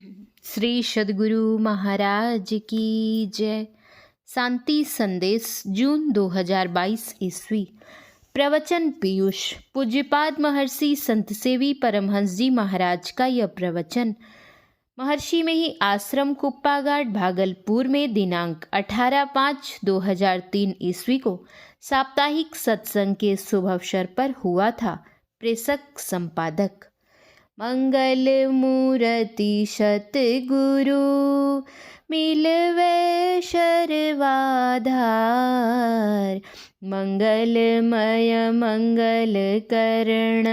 श्री सद्गुरु महाराज की जय। शांति संदेश जून 2022 ईस्वी। प्रवचन पीयूष। पूज्यपाद महर्षि संत सेवी परमहंस जी महाराज का यह प्रवचन महर्षि में ही आश्रम कुप्पा घाट भागलपुर में दिनांक 18/5/2003 ईस्वी को साप्ताहिक सत्संग के शुभ अवसर पर हुआ था। प्रेषक संपादक। मंगल मूर्ति सतगुरु मिलवे सर्वाधार, मंगलमय मंगल करण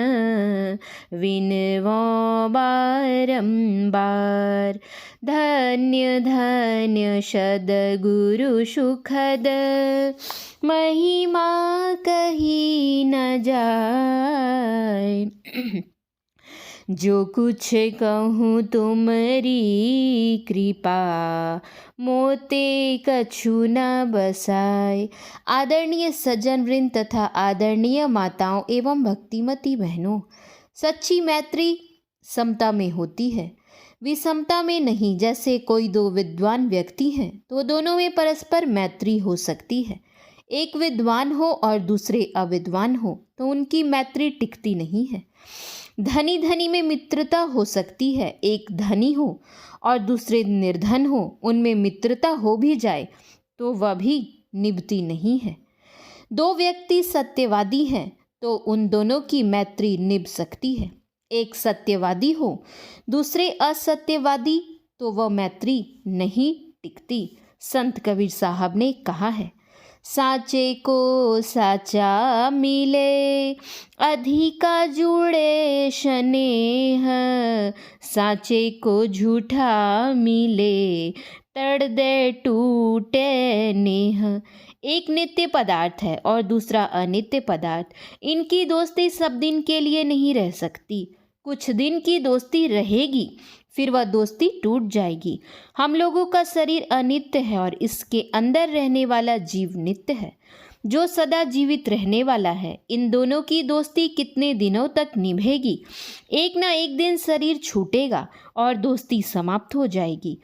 विनवो बारंबार। धन्य धन्य सद्गुरु सुखद महिमा कही न जाए। जो कुछ कहूँ तुमरी कृपा, मोते कछु न बसाए। आदरणीय सज्जन वृंद तथा आदरणीय माताओं एवं भक्तिमती बहनों, सच्ची मैत्री समता में होती है, विषमता में नहीं। जैसे कोई दो विद्वान व्यक्ति हैं तो दोनों में परस्पर मैत्री हो सकती है। एक विद्वान हो और दूसरे अविद्वान हो तो उनकी मैत्री टिकती नहीं है। धनी धनी में मित्रता हो सकती है, एक धनी हो और दूसरे निर्धन हो, उनमें मित्रता हो भी जाए तो वह भी निभती नहीं है। दो व्यक्ति सत्यवादी हैं तो उन दोनों की मैत्री निभ सकती है। एक सत्यवादी हो दूसरे असत्यवादी तो वह मैत्री नहीं टिकती। संत कबीर साहब ने कहा है, साचे को साचा मिले अधिका जुड़े स्नेह, साचे को झूठा मिले तड़ दे टूटे नेह। एक नित्य पदार्थ है और दूसरा अनित्य पदार्थ। इनकी दोस्ती सब दिन के लिए नहीं रह सकती। कुछ दिन की दोस्ती रहेगी, फिर वह दोस्ती टूट जाएगी। हम लोगों का शरीर अनित्य है और इसके अंदर रहने वाला जीव नित्य है, जो सदा जीवित रहने वाला है। इन दोनों की दोस्ती कितने दिनों तक निभेगी? एक ना एक दिन शरीर छूटेगा और दोस्ती समाप्त हो जाएगी।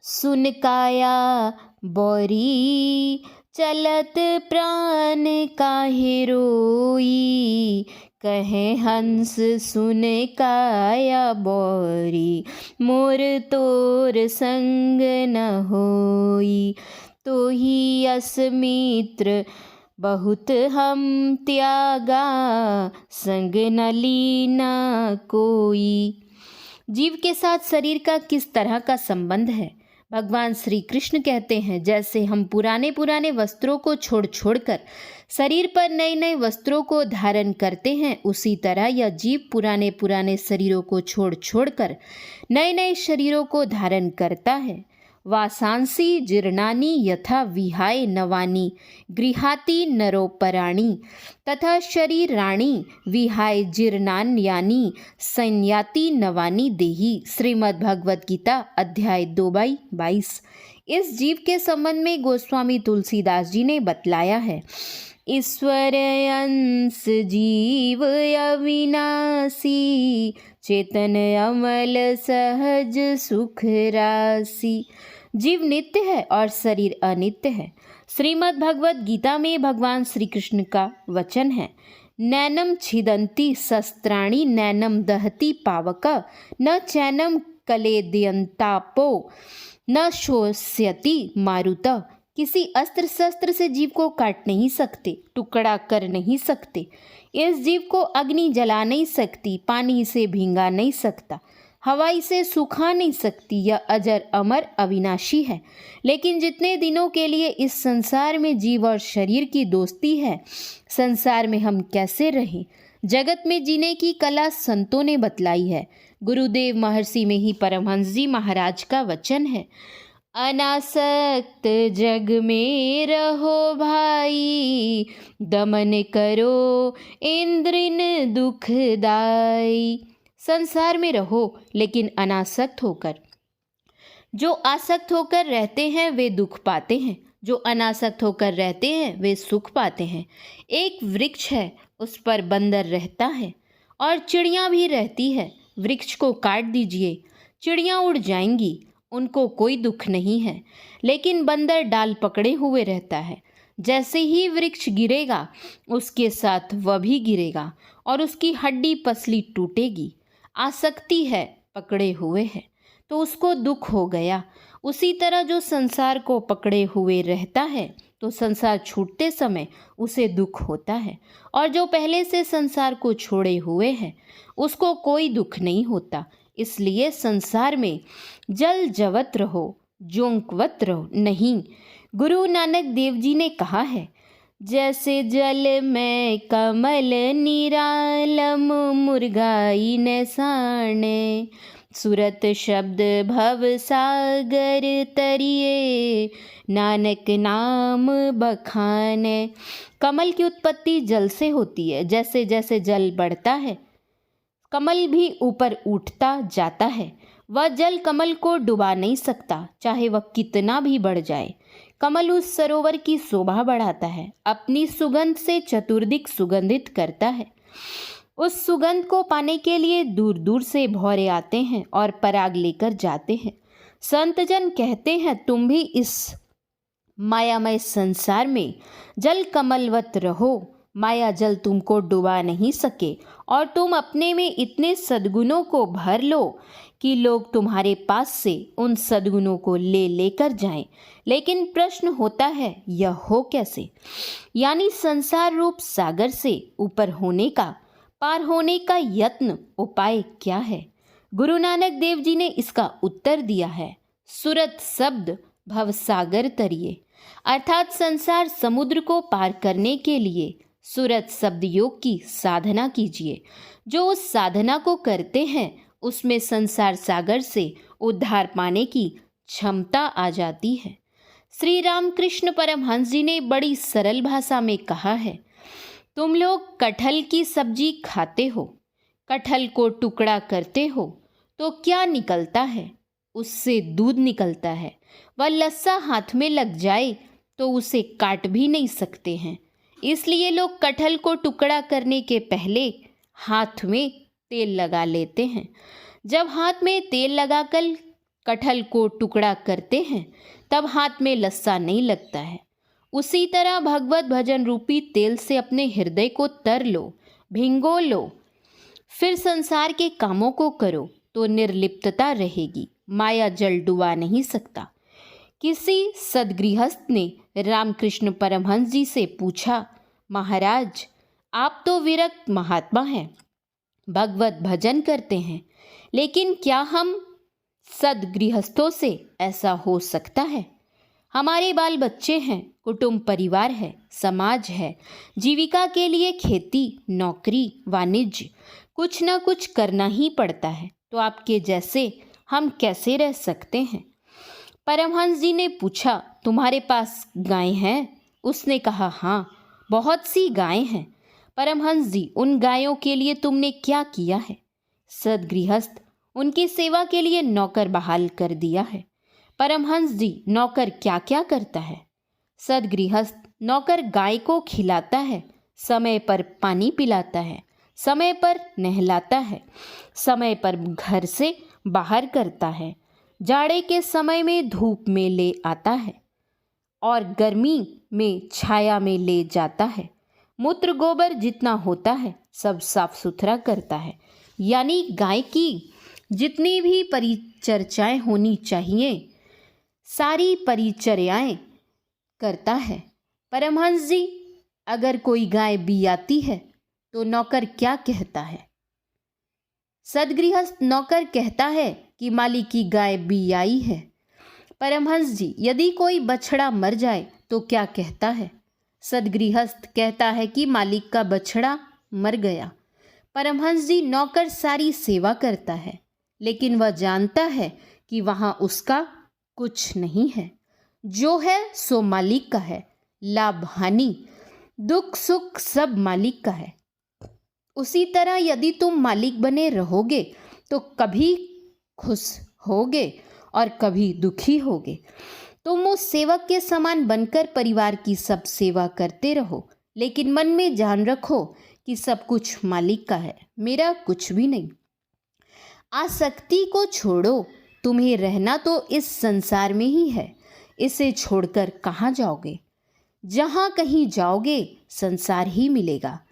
सुन काया बोरी चलत प्राण काहे रोई, कहे हंस सुन काया बोरी मोर तोर संग न होई। तो ही अस मित्र बहुत हम त्यागा, संग न लीना कोई। जीव के साथ शरीर का किस तरह का संबंध है? भगवान श्री कृष्ण कहते हैं, जैसे हम पुराने पुराने वस्त्रों को छोड़ छोड़कर शरीर पर नए नए वस्त्रों को धारण करते हैं, उसी तरह यह जीव पुराने पुराने शरीरों को छोड़ छोड़कर नए नए शरीरों को धारण करता है। वासांसी जीर्णानि यथा विहाय नवानि, गृहाति नरोपराणि तथा शरीराणि विहाय जीर्णान्यानि संयाति नवानि देहि। श्रीमद् भगवद गीता अध्याय 2/22। इस जीव के संबंध में गोस्वामी तुलसीदास जी ने बतलाया है, ईश्वर अंश जीव अविनाशी, चेतन अमल सहज सुख राशि। जीव नित्य है और शरीर अनित्य है। श्रीमद् भगवद गीता में भगवान श्री कृष्ण का वचन है, नैनम छिदन्ति शस्त्राणि नैनम दहति पावक, न चैनम कलेदयन्तापो न शोष्यति मारुत। किसी अस्त्र शस्त्र से जीव को काट नहीं सकते, टुकड़ा कर नहीं सकते। इस जीव को अग्नि जला नहीं सकती, पानी इसे भींगा नहीं सकता, हवा इसे सुखा नहीं सकती। यह अजर अमर अविनाशी है। लेकिन जितने दिनों के लिए इस संसार में जीव और शरीर की दोस्ती है, संसार में हम कैसे रहें? जगत में जीने की कला संतों ने बतलाई है। गुरुदेव महर्षि में ही परमहंस जी महाराज का वचन है, अनासक्त जग में रहो भाई, दमन करो इंद्रिन दुखदाई। संसार में रहो लेकिन अनासक्त होकर। जो आसक्त होकर रहते हैं वे दुख पाते हैं, जो अनासक्त होकर रहते हैं वे सुख पाते हैं। एक वृक्ष है, उस पर बंदर रहता है और चिड़िया भी रहती है। वृक्ष को काट दीजिए, चिड़ियाँ उड़ जाएंगी, उनको कोई दुख नहीं है, लेकिन बंदर डाल पकड़े हुए रहता है। जैसे ही वृक्ष गिरेगा उसके साथ वह भी गिरेगा और उसकी हड्डी पसली टूटेगी। आसक्ति है, पकड़े हुए है तो उसको दुख हो गया। उसी तरह जो संसार को पकड़े हुए रहता है तो संसार छूटते समय उसे दुख होता है, और जो पहले से संसार को छोड़े हुए है उसको कोई दुख नहीं होता। इसलिए संसार में जल जवत रहो, जोंकवत रहो नहीं। गुरु नानक देव जी ने कहा है, जैसे जल में कमल निरालम मुर्गाई न साणे, सुरत शब्द भव सागर तरिए, नानक नाम बखाने। कमल की उत्पत्ति जल से होती है। जैसे जैसे जल बढ़ता है कमल भी ऊपर उठता जाता है। वह जल कमल को डुबा नहीं सकता, चाहे वह कितना भी बढ़ जाए। कमल उस सरोवर की शोभा बढ़ाता है, अपनी सुगंध से चतुर्दिक सुगंधित करता है। उस सुगंध को पाने के लिए दूर दूर से भौरे आते हैं और पराग लेकर जाते हैं। संतजन कहते हैं, तुम भी इस मायामय संसार में जल कमलवत रहो। माया जल तुमको डुबा नहीं सके, और तुम अपने में इतने सद्गुणों को भर लो कि लोग तुम्हारे पास से उन सद्गुणों को ले लेकर जाएं। लेकिन प्रश्न होता है, यह हो कैसे? यानी संसार रूप सागर से ऊपर होने का, पार होने का यत्न, उपाय क्या है? गुरु नानक देव जी ने इसका उत्तर दिया है, सुरत शब्द भवसागर तरिए, अर्थात संसार समुद्र को पार करने के लिए सुरत शब्द योग की साधना कीजिए। जो उस साधना को करते हैं उसमें संसार सागर से उद्धार पाने की क्षमता आ जाती है। श्री रामकृष्ण परमहंस जी ने बड़ी सरल भाषा में कहा है, तुम लोग कटहल की सब्जी खाते हो, कटहल को टुकड़ा करते हो तो क्या निकलता है? उससे दूध निकलता है। वह लस्सा हाथ में लग जाए तो उसे काट भी नहीं सकते हैं। इसलिए लोग कटहल को टुकड़ा करने के पहले हाथ में तेल लगा लेते हैं। जब हाथ में तेल लगाकर कटहल को टुकड़ा करते हैं तब हाथ में लस्सा नहीं लगता है। उसी तरह भगवत भजन रूपी तेल से अपने हृदय को तर लो, भिंगो लो, फिर संसार के कामों को करो तो निर्लिप्तता रहेगी। माया जल डुबा नहीं सकता। किसी सदगृहस्थ ने रामकृष्ण परमहंस जी से पूछा, महाराज आप तो विरक्त महात्मा हैं, भगवत भजन करते हैं, लेकिन क्या हम सदगृहस्थों से ऐसा हो सकता है? हमारे बाल बच्चे हैं, कुटुंब परिवार है, समाज है, जीविका के लिए खेती, नौकरी, वाणिज्य, कुछ ना कुछ करना ही पड़ता है। तो आपके जैसे हम कैसे रह सकते हैं? परमहंस जी ने पूछा, तुम्हारे पास गाय हैं? उसने कहा, हाँ, बहुत सी गायें हैं। परमहंस जी, उन गायों के लिए तुमने क्या किया है? सदगृहस्थ, उनकी सेवा के लिए नौकर बहाल कर दिया है। परमहंस जी, नौकर क्या क्या करता है? सदगृहस्थ, नौकर गाय को खिलाता है, समय पर पानी पिलाता है, समय पर नहलाता है, समय पर घर से बाहर करता है, जाड़े के समय में धूप में ले आता है और गर्मी में छाया में ले जाता है। मूत्र गोबर जितना होता है सब साफ सुथरा करता है। यानी गाय की जितनी भी परिचर्याएं होनी चाहिए सारी परिचर्याएं करता है। परमहंस जी, अगर कोई गाय बियाती है तो नौकर क्या कहता है? सदगृहस्थ, नौकर कहता है कि मालिक की गाय बियाई है। परमहंस जी, यदि कोई बछड़ा मर जाए तो क्या कहता है? सदगृहस्थ कहता है कि मालिक का बछड़ा मर गया। परमहंस जी, नौकर सारी सेवा करता है, लेकिन वह जानता है कि वहाँ उसका कुछ नहीं है। जो है सो मालिक का है। लाभ हानि, दुख सुख सब मालिक का है। उसी तरह यदि तुम मालिक बने रहोगे तो कभी खुश होगे और कभी दुखी होगे। तुम उस सेवक के समान बनकर परिवार की सब सेवा करते रहो, लेकिन मन में जान रखो कि सब कुछ मालिक का है, मेरा कुछ भी नहीं। आसक्ति को छोड़ो, तुम्हें रहना तो इस संसार में ही है, इसे छोड़कर कहाँ जाओगे? जहाँ कहीं जाओगे संसार ही मिलेगा।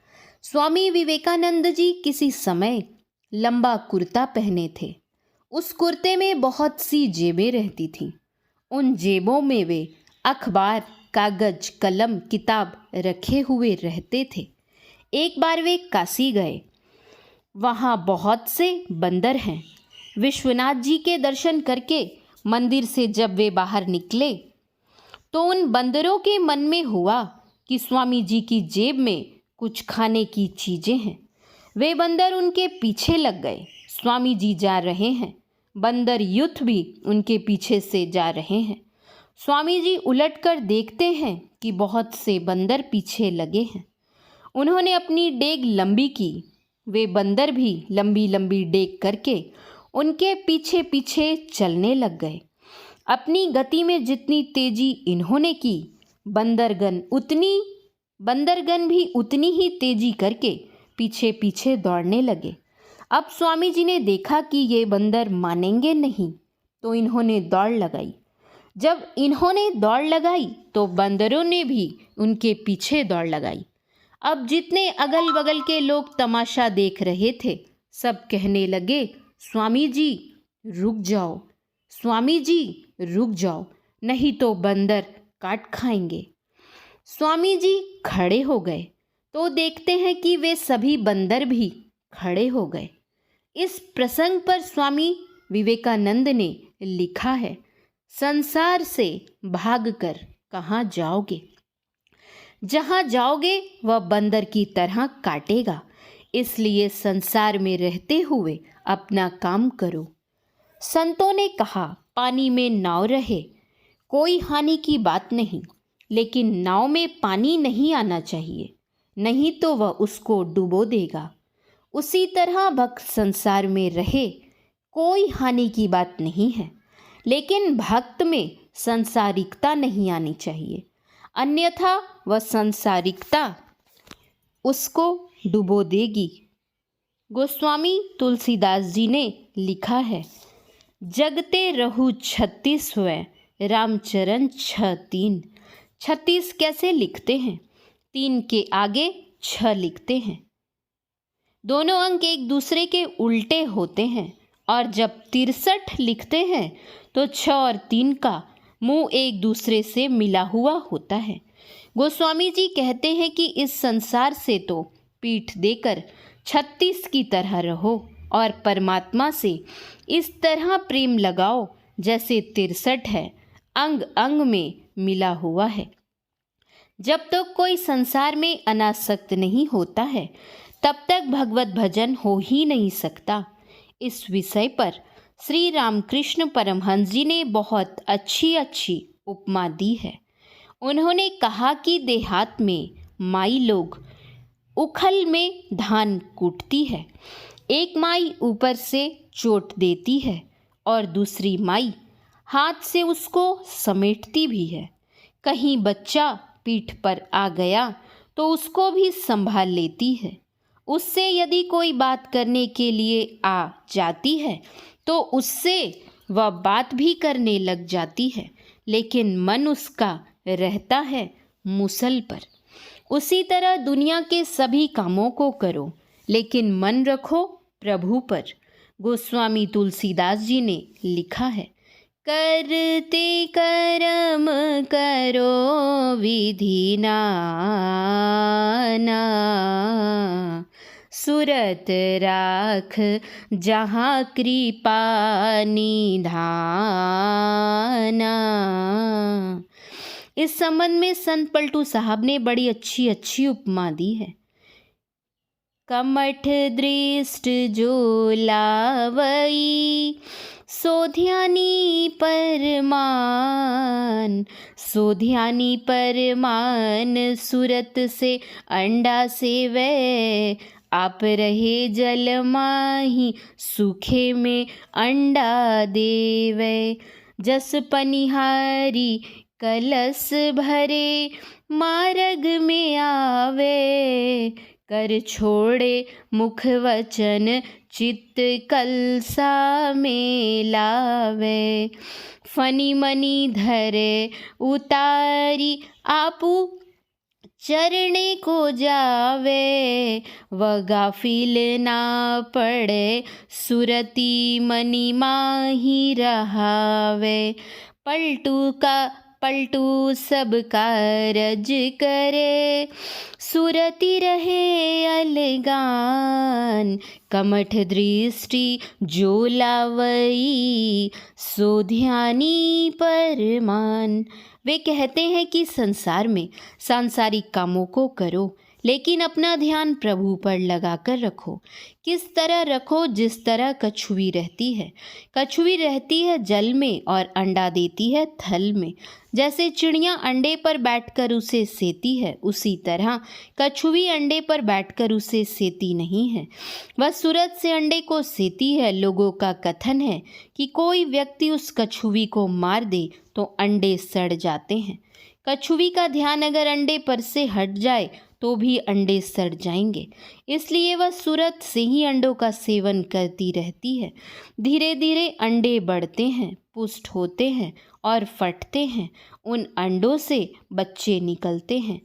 स्वामी विवेकानंद जी किसी समय लंबा कुर्ता पहने थे। उस कुर्ते में बहुत सी जेबें रहती थीं। उन जेबों में वे अखबार, कागज, कलम, किताब रखे हुए रहते थे। एक बार वे काशी गए। वहाँ बहुत से बंदर हैं। विश्वनाथ जी के दर्शन करके मंदिर से जब वे बाहर निकले तो उन बंदरों के मन में हुआ कि स्वामी जी की जेब में कुछ खाने की चीज़ें हैं। वे बंदर उनके पीछे लग गए। स्वामी जी जा रहे हैं, बंदर युद्ध भी उनके पीछे से जा रहे हैं। स्वामी जी उलटकर देखते हैं कि बहुत से बंदर पीछे लगे हैं। उन्होंने अपनी डेग लंबी की। वे बंदर भी लंबी लंबी डेग करके उनके पीछे पीछे चलने लग गए। अपनी गति में जितनी तेजी इन्होंने की, बंदरगण भी उतनी ही तेजी करके पीछे पीछे दौड़ने लगे। अब स्वामी जी ने देखा कि ये बंदर मानेंगे नहीं, तो इन्होंने दौड़ लगाई। जब इन्होंने दौड़ लगाई तो बंदरों ने भी उनके पीछे दौड़ लगाई। अब जितने अगल बगल के लोग तमाशा देख रहे थे, सब कहने लगे, स्वामी जी रुक जाओ, स्वामी जी रुक जाओ, नहीं तो बंदर काट खाएंगे। स्वामी जी खड़े हो गए तो देखते हैं कि वे सभी बंदर भी खड़े हो गए। इस प्रसंग पर स्वामी विवेकानंद ने लिखा है, संसार से भागकर कहाँ जाओगे? जहाँ जाओगे वह बंदर की तरह काटेगा। इसलिए संसार में रहते हुए अपना काम करो। संतों ने कहा, पानी में नाव रहे, कोई हानि की बात नहीं, लेकिन नाव में पानी नहीं आना चाहिए, नहीं तो वह उसको डुबो देगा। उसी तरह भक्त संसार में रहे, कोई हानि की बात नहीं है, लेकिन भक्त में संसारिकता नहीं आनी चाहिए, अन्यथा वह संसारिकता उसको डुबो देगी। गोस्वामी तुलसीदास जी ने लिखा है, जगते रहु 36वें, रामचरण 6-3। 36 कैसे लिखते हैं? 3 के आगे 6 लिखते हैं। दोनों अंक एक दूसरे के उल्टे होते हैं, और जब 63 लिखते हैं तो 6 और 3 का मुंह एक दूसरे से मिला हुआ होता है। गोस्वामी जी कहते हैं कि इस संसार से तो पीठ देकर 36 की तरह रहो और परमात्मा से इस तरह प्रेम लगाओ जैसे 63 है, अंग अंग में मिला हुआ है। जब तक कोई संसार में अनासक्त नहीं होता है, तब तक भगवत भजन हो ही नहीं सकता। इस विषय पर श्री रामकृष्ण परमहंस जी ने बहुत अच्छी उपमा दी है। उन्होंने कहा कि देहात में माई लोग उखल में धान कूटती है। एक माई ऊपर से चोट देती है और दूसरी माई हाथ से उसको समेटती भी है। कहीं बच्चा पीठ पर आ गया तो उसको भी संभाल लेती है। उससे यदि कोई बात करने के लिए आ जाती है तो उससे वह बात भी करने लग जाती है, लेकिन मन उसका रहता है मुसल पर। उसी तरह दुनिया के सभी कामों को करो, लेकिन मन रखो प्रभु पर। गोस्वामी तुलसीदास जी ने लिखा है, करते कर्म करो विधि नाना, सुरत राख जहाँ कृपा निधाना। इस संबंध में संत पलटू साहब ने बड़ी अच्छी उपमा दी है। कमठ दृष्ट जो लावई, सोध्यानी परमान, सोध्यानी परमान, सुरत से अंडा से वे, आप रहे जल माही, सूखे में अंडा देवे। जस पनिहारी कलश भरे, मार्ग में आवे, कर छोड़े मुख वचन चित्त कलसा में लावे। फनी मनी धरे उतारी आपू चरणे को जावे। वह गाफिल ना पड़े सुरती मनी माही रहावे। पलटू सब कारज करे सुरति रहे अलगान। कमठ दृष्टि जो लावई सो ध्यानी परमान। वे कहते हैं कि संसार में सांसारिक कामों को करो, लेकिन अपना ध्यान प्रभु पर लगाकर रखो। किस तरह रखो? जिस तरह कछुई रहती है। कछुई रहती है जल में और अंडा देती है थल में। जैसे चिड़िया अंडे पर बैठकर उसे सेती है, उसी तरह कछुई अंडे पर बैठकर उसे सेती नहीं है, वह सूरज से अंडे को सेती है। लोगों का कथन है कि कोई व्यक्ति उस कछुई को मार दे तो अंडे सड़ जाते हैं। कछुई का ध्यान अगर अंडे पर से हट जाए तो भी अंडे सड़ जाएंगे, इसलिए वह सूरज से ही अंडों का सेवन करती रहती है। धीरे धीरे अंडे बढ़ते हैं, पुष्ट होते हैं और फटते हैं। उन अंडों से बच्चे निकलते हैं।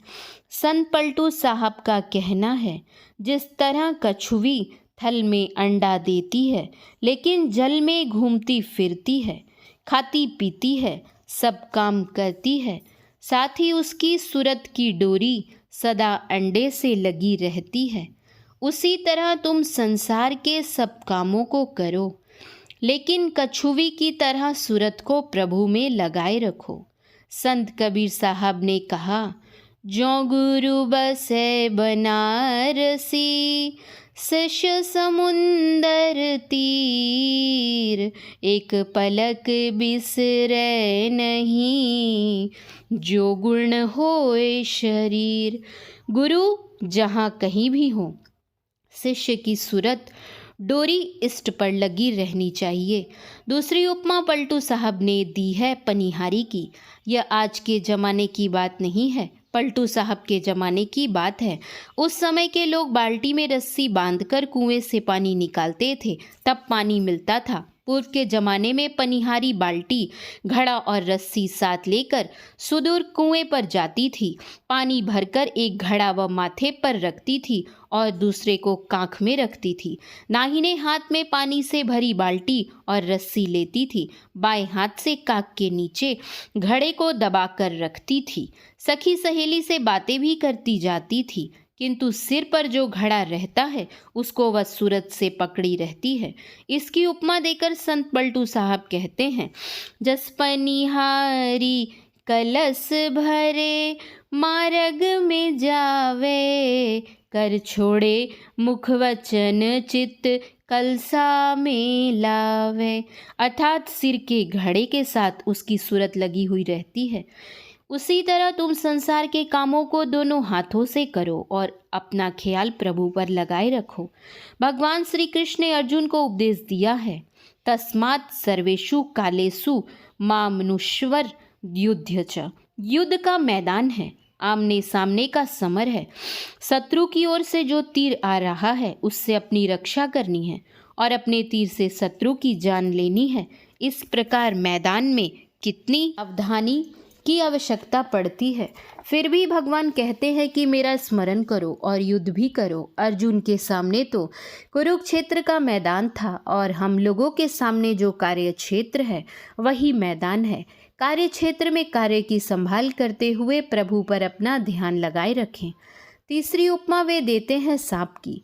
संत पलटू साहब का कहना है, जिस तरह कछुई थल में अंडा देती है लेकिन जल में घूमती फिरती है, खाती पीती है, सब काम करती है, साथ ही उसकी सूरत की डोरी सदा अंडे से लगी रहती है, उसी तरह तुम संसार के सब कामों को करो, लेकिन कछुई की तरह सूरत को प्रभु में लगाए रखो। संत कबीर साहब ने कहा, जो गुरु बसे बनारसी, शिष्य समुंदर तीर, एक पलक बिसरे नहीं, जो गुण होए शरीर। गुरु जहाँ कहीं भी हो, शिष्य की सूरत डोरी इष्ट पर लगी रहनी चाहिए। दूसरी उपमा पलटू साहब ने दी है पनिहारी की। यह आज के ज़माने की बात नहीं है, पलटू साहब के ज़माने की बात है। उस समय के लोग बाल्टी में रस्सी बांधकर कुएं से पानी निकालते थे, तब पानी मिलता था। पूर्व के ज़माने में पनिहारी बाल्टी, घड़ा और रस्सी साथ लेकर सुदूर कुएं पर जाती थी। पानी भरकर एक घड़ा वह माथे पर रखती थी और दूसरे को कांख में रखती थी। दाहिने हाथ में पानी से भरी बाल्टी और रस्सी लेती थी, बाएं हाथ से कांख के नीचे घड़े को दबाकर रखती थी। सखी सहेली से बातें भी करती जाती थी, किंतु सिर पर जो घड़ा रहता है उसको वह सूरत से पकड़ी रहती है। इसकी उपमा देकर संत पलटू साहब कहते हैं, जस पनिहारी कलश भरे, मार्ग में जावे, कर छोड़े मुख वचन चित्त कलसा में लावे। अर्थात सिर के घड़े के साथ उसकी सूरत लगी हुई रहती है। उसी तरह तुम संसार के कामों को दोनों हाथों से करो और अपना ख्याल प्रभु पर लगाए रखो। भगवान श्री कृष्ण ने अर्जुन को उपदेश दिया है, तस्मात् सर्वेषु कालेषु मामनुष्वर युध्य च। युद्ध का मैदान है, आमने सामने का समर है। शत्रु की ओर से जो तीर आ रहा है उससे अपनी रक्षा करनी है और अपने तीर से शत्रु की जान लेनी है। इस प्रकार मैदान में कितनी अवधानी की आवश्यकता पड़ती है। फिर भी भगवान कहते हैं कि मेरा स्मरण करो और युद्ध भी करो। अर्जुन के सामने तो कुरुक्षेत्र का मैदान था और हम लोगों के सामने जो कार्य क्षेत्र है वही मैदान है। कार्य क्षेत्र में कार्य की संभाल करते हुए प्रभु पर अपना ध्यान लगाए रखें। तीसरी उपमा वे देते हैं सांप की।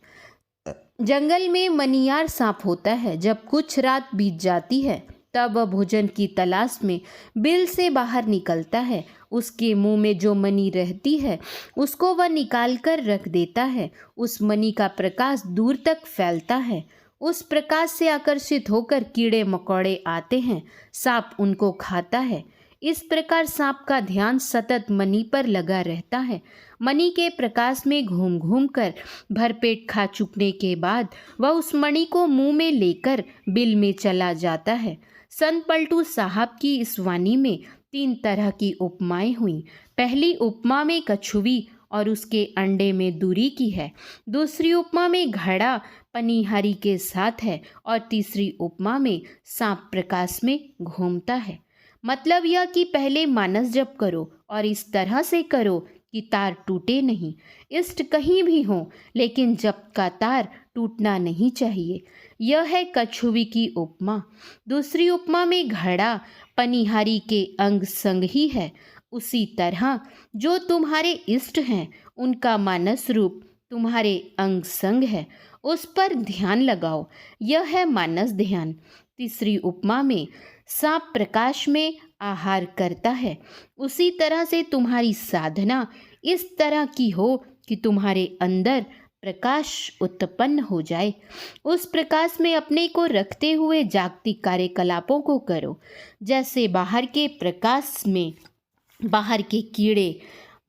जंगल में मनियार सांप होता है। जब कुछ रात बीत जाती है तब वह भोजन की तलाश में बिल से बाहर निकलता है। उसके मुंह में जो मनी रहती है उसको वह निकाल कर रख देता है। उस मनी का प्रकाश दूर तक फैलता है। उस प्रकाश से आकर्षित होकर कीड़े मकोड़े आते हैं, सांप उनको खाता है। इस प्रकार सांप का ध्यान सतत मनी पर लगा रहता है। मणि के प्रकाश में घूम घूम कर भरपेट खा चुकने के बाद वह उस मणि को मुंह में लेकर बिल में चला जाता है। संत पलटू साहब की इस वाणी में 3 तरह की उपमाएं हुई। पहली उपमा में कछुई और उसके अंडे में दूरी की है। दूसरी उपमा में घड़ा पनिहारी के साथ है और तीसरी उपमा में सांप प्रकाश में घूमता है। मतलब यह कि पहले मानस जप करो और इस तरह से करो कि तार टूटे नहीं। इष्ट कहीं भी हो, लेकिन जप का तार टूटना नहीं चाहिए। यह है कछुवी की उपमा। दूसरी उपमा में घड़ा पनिहारी के अंग संग ही है। उसी तरह जो तुम्हारे इष्ट हैं उनका मानस रूप तुम्हारे अंग संग है, उस पर ध्यान लगाओ। यह है मानस ध्यान। तीसरी उपमा में सांप प्रकाश में आहार करता है। उसी तरह से तुम्हारी साधना इस तरह की हो कि तुम्हारे अंदर प्रकाश उत्पन्न हो जाए। उस प्रकाश में अपने को रखते हुए जागतिक कार्यकलापों को करो। जैसे बाहर के प्रकाश में बाहर के कीड़े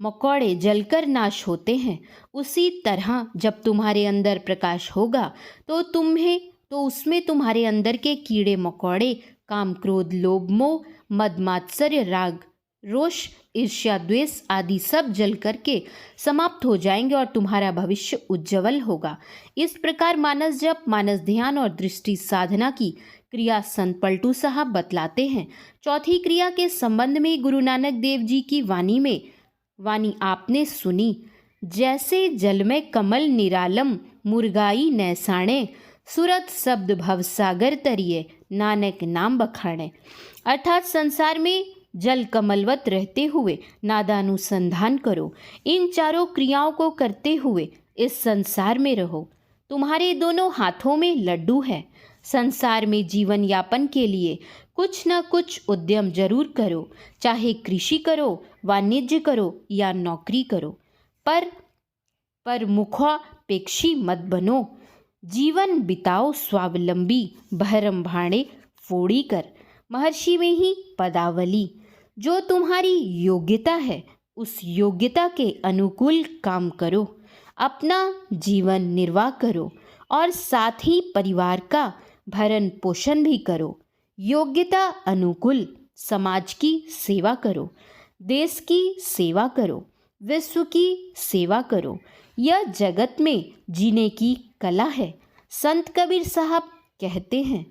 मकोड़े जलकर नाश होते हैं, उसी तरह जब तुम्हारे अंदर प्रकाश होगा तो उसमें तुम्हारे अंदर के कीड़े मकोड़े काम क्रोध लोभ मोह मद मात्सर्य राग रोष ईर्ष्या द्वेष आदि सब जल करके समाप्त हो जाएंगे और तुम्हारा भविष्य उज्जवल होगा। इस प्रकार मानस जप, मानस ध्यान और दृष्टि साधना की क्रिया संत पलटू साहब बतलाते हैं। चौथी क्रिया के संबंध में गुरु नानक देव जी की वाणी आपने सुनी। जैसे जल में कमल निरालम मुर्गाई नैसाणे, सुरत शब्द भवसागर तरिए नानक नाम बखाणे। अर्थात संसार में जल कमलवत रहते हुए नादानुसंधान करो। इन चारों क्रियाओं को करते हुए इस संसार में रहो। तुम्हारे दोनों हाथों में लड्डू है। संसार में जीवन यापन के लिए कुछ न कुछ उद्यम जरूर करो, चाहे कृषि करो, वाणिज्य करो या नौकरी करो, पर मुखापेक्षी मत बनो। जीवन बिताओ स्वावलंबी, भरम भाणे फोड़ी कर। महर्षि में ही पदावली। जो तुम्हारी योग्यता है उस योग्यता के अनुकूल काम करो, अपना जीवन निर्वाह करो और साथ ही परिवार का भरण पोषण भी करो। योग्यता अनुकूल समाज की सेवा करो, देश की सेवा करो, विश्व की सेवा करो। यह जगत में जीने की कला है। संत कबीर साहब कहते हैं,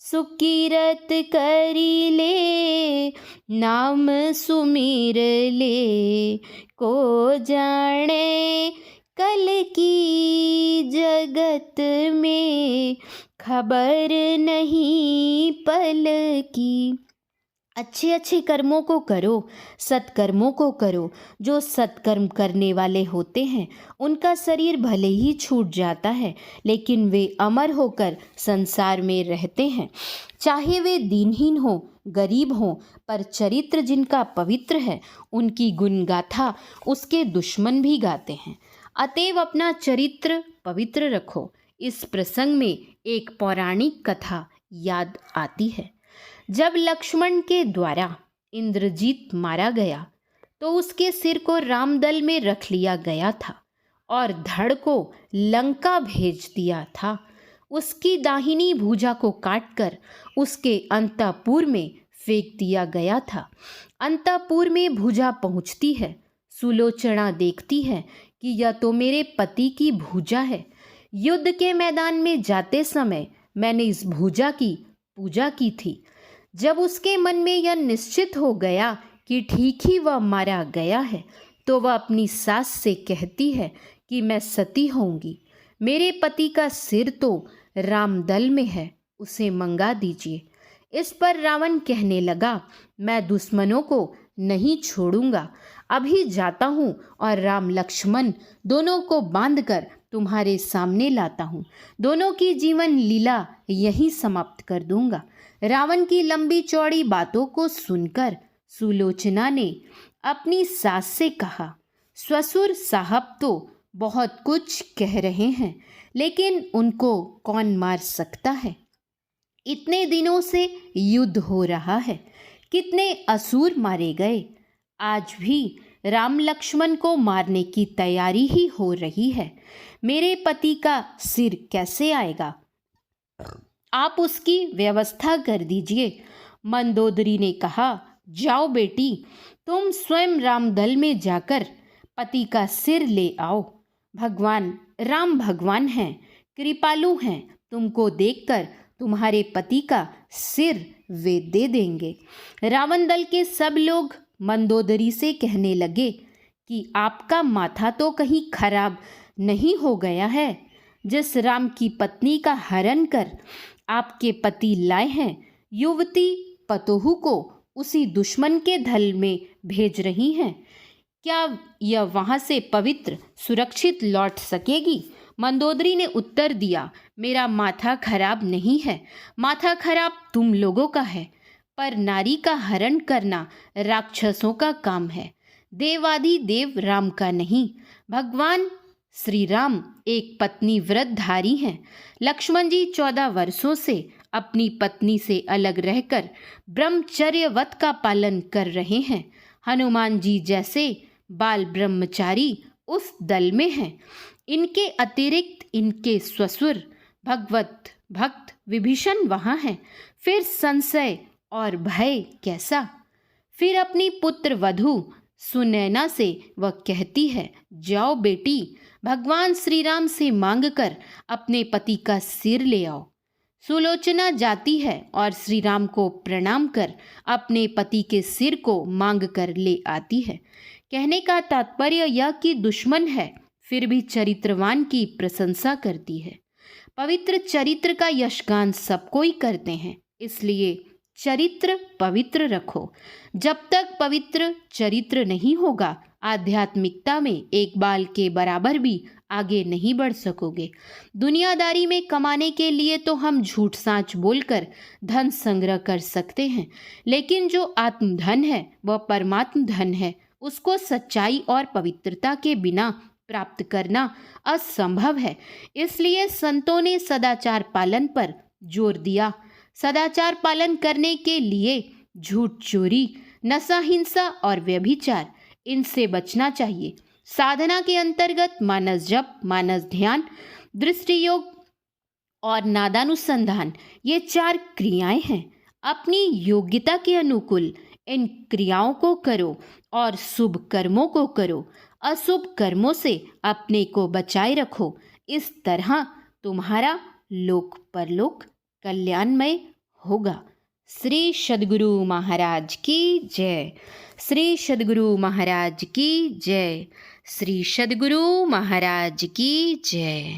सुकीरत करी ले नाम सुमीर ले, को जाने कल की जगत में खबर नहीं पल की। अच्छे अच्छे कर्मों को करो, सत्कर्मों को करो। जो सत्कर्म करने वाले होते हैं उनका शरीर भले ही छूट जाता है, लेकिन वे अमर होकर संसार में रहते हैं। चाहे वे दीनहीन हो, गरीब हो, पर चरित्र जिनका पवित्र है उनकी गुणगाथा उसके दुश्मन भी गाते हैं। अतएव अपना चरित्र पवित्र रखो। इस प्रसंग में एक पौराणिक कथा याद आती है। जब लक्ष्मण के द्वारा इंद्रजीत मारा गया तो उसके सिर को रामदल में रख लिया गया था और धड़ को लंका भेज दिया था। उसकी दाहिनी भुजा को काटकर उसके अंतःपुर में फेंक दिया गया था। अंतःपुर में भुजा पहुंचती है। सुलोचना देखती है कि यह तो मेरे पति की भुजा है। युद्ध के मैदान में जाते समय मैंने इस भुजा की पूजा की थी। जब उसके मन में यह निश्चित हो गया कि ठीक ही वह मारा गया है, तो वह अपनी सास से कहती है कि मैं सती होऊंगी। मेरे पति का सिर तो रामदल में है, उसे मंगा दीजिए। इस पर रावण कहने लगा, मैं दुश्मनों को नहीं छोड़ूंगा। अभी जाता हूँ और राम लक्ष्मण दोनों को बांधकर तुम्हारे सामने लाता हूँ। दोनों की जीवन लीला यहीं समाप्त कर दूंगा। रावण की लंबी चौड़ी बातों को सुनकर सुलोचना ने अपनी सास से कहा, ससुर साहब तो बहुत कुछ कह रहे हैं, लेकिन उनको कौन मार सकता है? इतने दिनों से युद्ध हो रहा है, कितने असुर मारे गए। आज भी राम लक्ष्मण को मारने की तैयारी ही हो रही है। मेरे पति का सिर कैसे आएगा? आप उसकी व्यवस्था कर दीजिए। मंदोदरी ने कहा, जाओ बेटी, तुम स्वयं रामदल में जाकर पति का सिर ले आओ। भगवान राम भगवान हैं, कृपालु हैं, तुमको देखकर तुम्हारे पति का सिर वे दे देंगे। रावण दल के सब लोग मंदोदरी से कहने लगे कि आपका माथा तो कहीं खराब नहीं हो गया है? जिस राम की पत्नी का हरण कर आपके पति लाए हैं, युवती पतोहू को उसी दुश्मन के धल में भेज रही हैं। क्या यह वहां से पवित्र सुरक्षित लौट सकेगी? मंदोदरी ने उत्तर दिया, मेरा माथा खराब नहीं है, माथा खराब तुम लोगों का है। पर नारी का हरण करना राक्षसों का काम है, देवादि देव राम का नहीं। भगवान श्री राम एक पत्नी व्रतधारी हैं। लक्ष्मण जी 14 वर्षों से अपनी पत्नी से अलग रहकर ब्रह्मचर्य व्रत का पालन कर रहे हैं। हनुमान जी जैसे बाल ब्रह्मचारी उस दल में हैं। इनके अतिरिक्त इनके ससुर भगवत भक्त विभीषण वहाँ हैं। फिर संशय और भय कैसा? फिर अपनी पुत्र वधू सुनैना से वह कहती है, जाओ बेटी, भगवान श्री राम से मांगकर अपने पति का सिर ले आओ। सुलोचना जाती है और श्री राम को प्रणाम कर अपने पति के सिर को मांग कर ले आती है। कहने का तात्पर्य यह कि दुश्मन है फिर भी चरित्रवान की प्रशंसा करती है। पवित्र चरित्र का यशगान सब कोई करते हैं, इसलिए चरित्र पवित्र रखो। जब तक पवित्र चरित्र नहीं होगा, आध्यात्मिकता में एक बाल के बराबर भी आगे नहीं बढ़ सकोगे। दुनियादारी में कमाने के लिए तो हम झूठ साच बोलकर धन संग्रह कर सकते हैं, लेकिन जो आत्मधन है वह परमात्म धन है। उसको सच्चाई और पवित्रता के बिना प्राप्त करना असंभव है। इसलिए संतों ने सदाचार पालन पर जोर दिया। सदाचार पालन करने के लिए झूठ, चोरी, नशा, हिंसा और व्यभिचार, इनसे बचना चाहिए। साधना के अंतर्गत मानस जप, मानस ध्यान, दृष्टि योग और नादानुसंधान, ये 4 क्रियाएं हैं। अपनी योग्यता के अनुकूल इन क्रियाओं को करो और शुभ कर्मों को करो। अशुभ कर्मों से अपने को बचाए रखो। इस तरह तुम्हारा लोक परलोक कल्याणमय होगा। श्री सद्गुरु महाराज की जय। श्री सद्गुरु महाराज की जय। श्री सद्गुरु महाराज की जय।